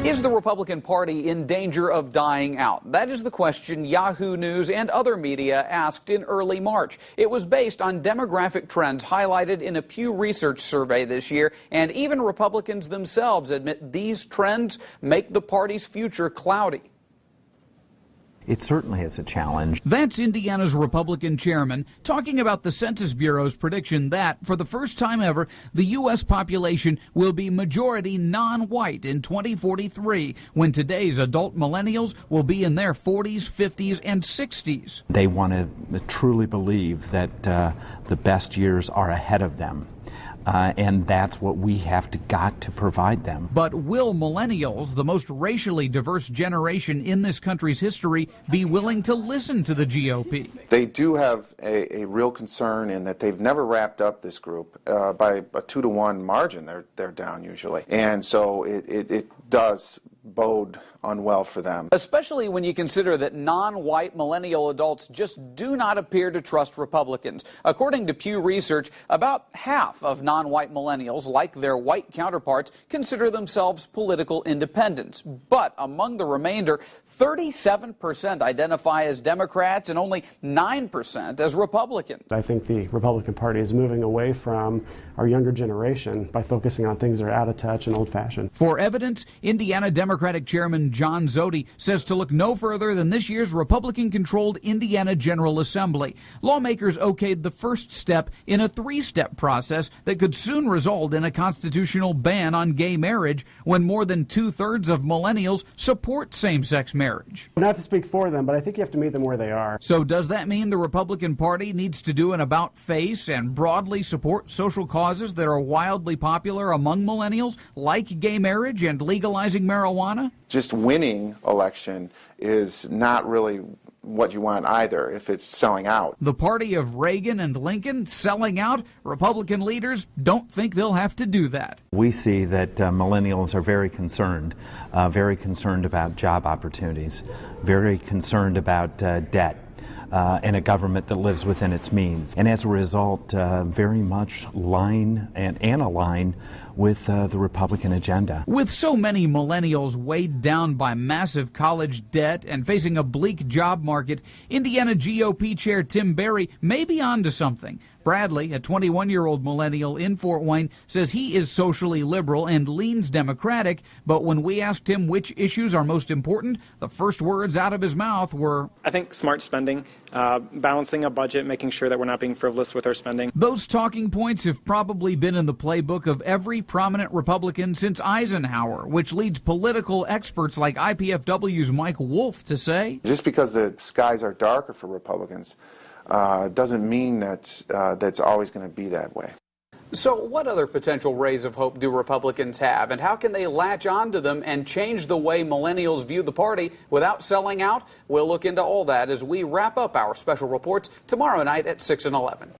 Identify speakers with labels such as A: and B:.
A: Is the Republican Party in danger of dying out? That is the question Yahoo News and other media asked in early March. It was based on demographic trends highlighted in a Pew Research survey this year, and even Republicans themselves admit these trends make the party's future cloudy.
B: It certainly is a challenge.
C: That's Indiana's Republican chairman talking about the Census Bureau's prediction that, for the first time ever, the U.S. population will be majority non-white in 2043, when today's adult millennials will be in their 40s, 50s, and 60s.
B: They want to truly believe that the best years are ahead of them. And that's what we have got to provide them.
C: But will millennials, the most racially diverse generation in this country's history, be willing to listen to the GOP?
D: They do have a real concern in that they've never wrapped up this group by a 2-to-1 margin. They're down usually, and so it does bode unwell for them.
A: Especially when you consider that non-white millennial adults just do not appear to trust Republicans. According to Pew Research, about half of non-white millennials, like their white counterparts, consider themselves political independents. But among the remainder, 37% identify as Democrats and only 9% as Republicans.
E: I think the Republican Party is moving away from our younger generation by focusing on things that are out of touch and old-fashioned.
C: For evidence, Indiana Democratic Chairman John Zodi says to look no further than this year's Republican-controlled Indiana General Assembly. Lawmakers okayed the first step in a 3-step process that could soon result in a constitutional ban on gay marriage when more than 2/3 of millennials support same-sex marriage.
E: Not to speak for them, but I think you have to meet them where they are.
C: So does that mean the Republican Party needs to do an about-face and broadly support social causes that are wildly popular among millennials, like gay marriage and legalizing marijuana?
D: Just winning election is not really what you want either if it's selling out.
C: The party of Reagan and Lincoln selling out? Republican leaders don't think they'll have to do that.
B: We see that millennials are very concerned about job opportunities, very concerned about debt. And a government that lives within its means. And as a result, very much align with the Republican agenda.
C: With so many millennials weighed down by massive college debt and facing a bleak job market, Indiana GOP Chair Tim Berry may be onto something. Bradley, a 21-year-old millennial in Fort Wayne, says he is socially liberal and leans Democratic, but when we asked him which issues are most important, the first words out of his mouth were,
F: I think smart spending, balancing a budget, making sure that we're not being frivolous with our spending.
C: Those talking points have probably been in the playbook of every prominent Republican since Eisenhower, which leads political experts like IPFW's Mike Wolfe to say,
D: just because the skies are darker for Republicans doesn't mean that that's always going to be that way.
A: So what other potential rays of hope do Republicans have, and how can they latch onto them and change the way millennials view the party without selling out? We'll look into all that as we wrap up our special reports tomorrow night at 6 and 11.